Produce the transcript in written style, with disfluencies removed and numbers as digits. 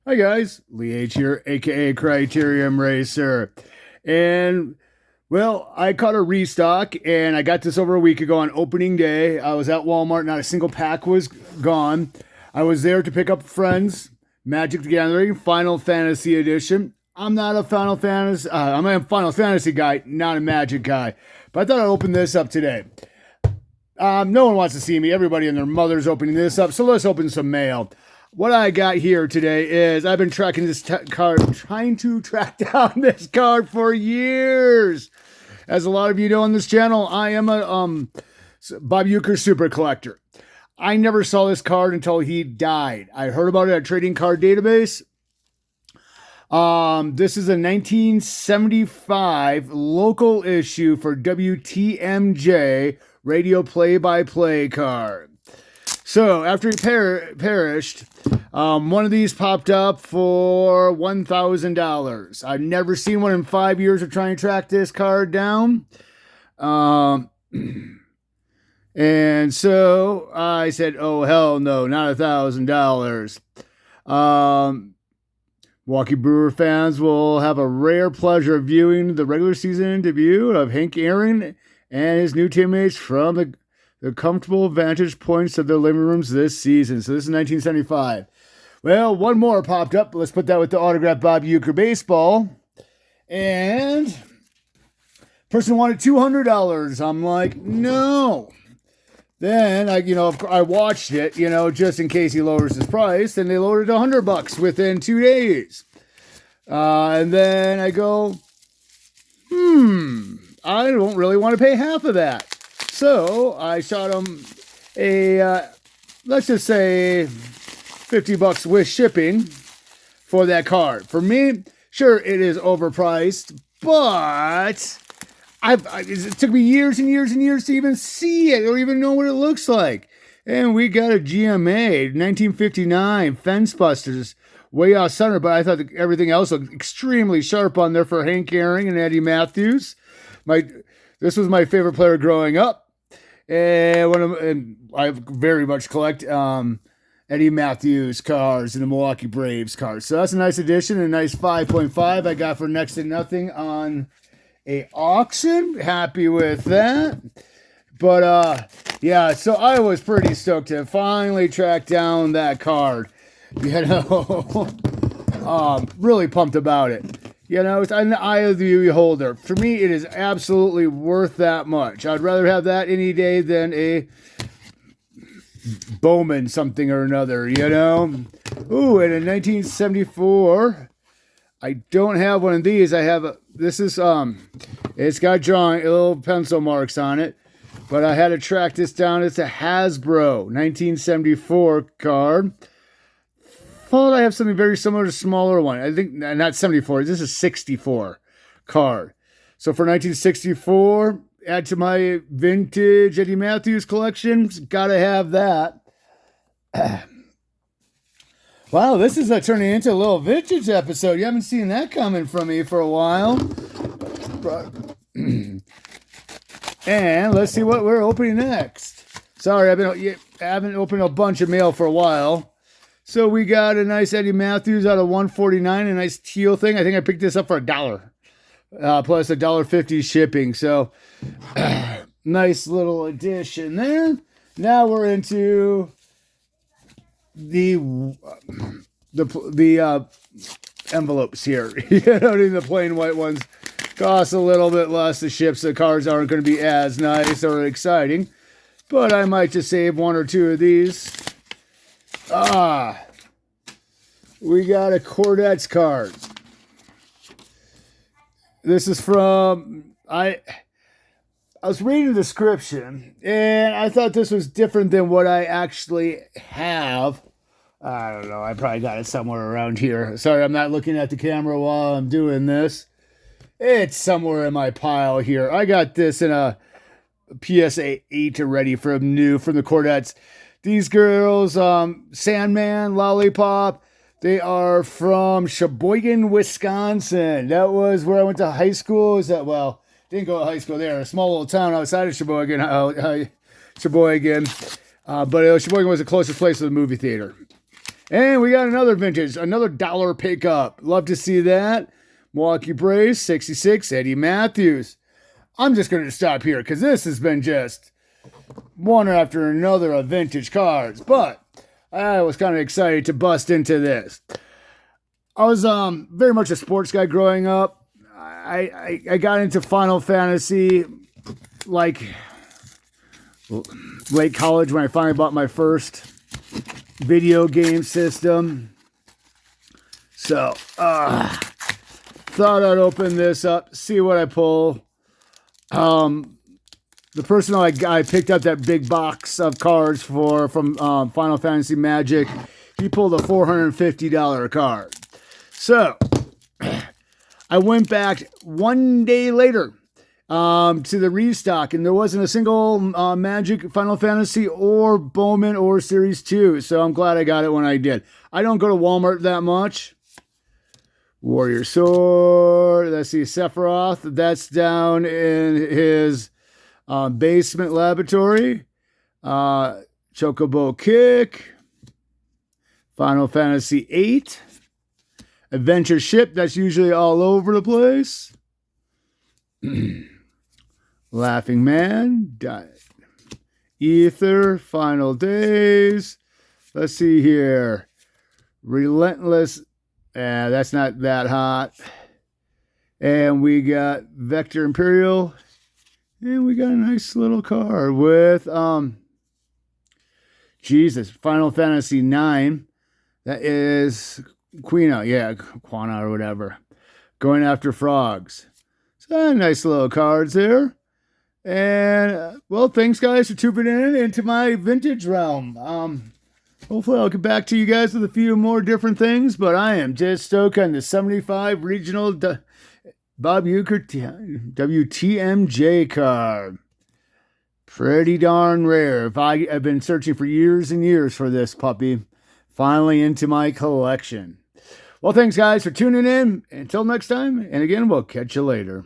Hi guys, Lee H here, aka Criterium Racer. And well, I caught a restock and I got this over a week ago on opening day. I was at Walmart, not a single pack was gone. I was there to pick up Friends, Magic the Gathering, Final Fantasy Edition. I'm not a I'm a Final Fantasy guy, not a Magic guy. But I thought I'd open this up today. No one wants to see me. Everybody and their mother's opening this up, so let's open some mail. What I got here today is I've been tracking this card, trying to track down this card for years. As a lot of you know on this channel, I am a Bob Uecker super collector. I never saw this card until he died. I heard about it at Trading Card Database. This is a 1975 local issue for WTMJ radio play-by-play card. So after he perished, one of these popped up for $1,000. I've never seen one in 5 years of trying to track this card down. And so I said, oh, hell no, not $1,000. Milwaukee Brewer fans will have a rare pleasure of viewing the regular season debut of Hank Aaron and his new teammates from the comfortable vantage points of their living rooms this season. So this is 1975. Well, one more popped up. Let's put that with the autographed Bob Uecker baseball. And person wanted $200. I'm like, no. Then I watched it, just in case he lowers his price, and they lowered it to $100 within 2 days. And then I go, I don't really want to pay half of that. So I shot him a, let's just say $50 with shipping for that card. For me, sure, it is overpriced, but it took me years and years and years to even see it or even know what it looks like. And we got a GMA 1959 Fence Busters way off center, but I thought everything else looked extremely sharp on there for Hank Aaron and Eddie Mathews. This was my favorite player growing up. And I very much collect Eddie Mathews cards and the Milwaukee Braves cards. So that's a nice addition, a nice 5.5 I got for next to nothing on a auction. Happy with that. But yeah, so I was pretty stoked to finally track down that card. Really pumped about it. It's an eye of the beholder. For me, it is absolutely worth that much. I'd rather have that any day than a Bowman something or another, Ooh, and in 1974, I don't have one of these. I have it's got drawing, little pencil marks on it, but I had to track this down. It's a Hasbro 1974 card. Thought I have something very similar to a smaller one. I think not 74. This is 64 card. So for 1964, add to my vintage Eddie Mathews collection. Gotta have that. Wow, this is turning into a little vintage episode. You haven't seen that coming from me for a while. And let's see what we're opening next. Sorry, I haven't opened a bunch of mail for a while. So we got a nice Eddie Mathews out of $149, a nice teal thing. I think I picked this up for $1, plus $1.50 shipping. So nice little addition there. Now we're into the envelopes here. The plain white ones cost a little bit less to ship, so the cards aren't going to be as nice or exciting. But I might just save one or two of these. We got a Cordettes card. This is from, I was reading the description, and I thought this was different than what I actually have. I don't know, I probably got it somewhere around here. Sorry, I'm not looking at the camera while I'm doing this. It's somewhere in my pile here. I got this in a PSA 8 already from the Cordettes. These girls, Sandman, Lollipop, they are from Sheboygan, Wisconsin. That was where I went to high school. Didn't go to high school there. A small little town outside of Sheboygan. But Sheboygan was the closest place to the movie theater. And we got another vintage, another dollar pickup. Love to see that. Milwaukee Braves, 66, Eddie Mathews. I'm just going to stop here because this has been just one after another of vintage cards. But I was kind of excited to bust into this. I was very much a sports guy growing up. I got into Final Fantasy like late college when I finally bought my first video game system. So, thought I'd open this up, see what I pull. The person I picked up that big box of cards from Final Fantasy Magic, he pulled a $450 card. So, I went back one day later to the restock, and there wasn't a single Magic, Final Fantasy, or Bowman, or Series 2. So I'm glad I got it when I did. I don't go to Walmart that much. Warrior Sword. Let's see, Sephiroth. That's down in his basement laboratory. Chocobo Kick. Final Fantasy VIII. Adventure Ship. That's usually all over the place. Laughing Man. Ether. Final Days. Let's see here. Relentless. That's not that hot. And we got Vector Imperial. And we got a nice little card with Jesus, Final Fantasy IX. That is Quina, Quana or whatever. Going after frogs. So nice little cards there. And well, thanks guys for tuning into my vintage realm. Hopefully I'll get back to you guys with a few more different things, but I am just stoked on the 75 regional Bob Uecker WTMJ card. Pretty darn rare. I've been searching for years and years for this puppy. Finally into my collection. Well, thanks guys for tuning in. Until next time, and again, we'll catch you later.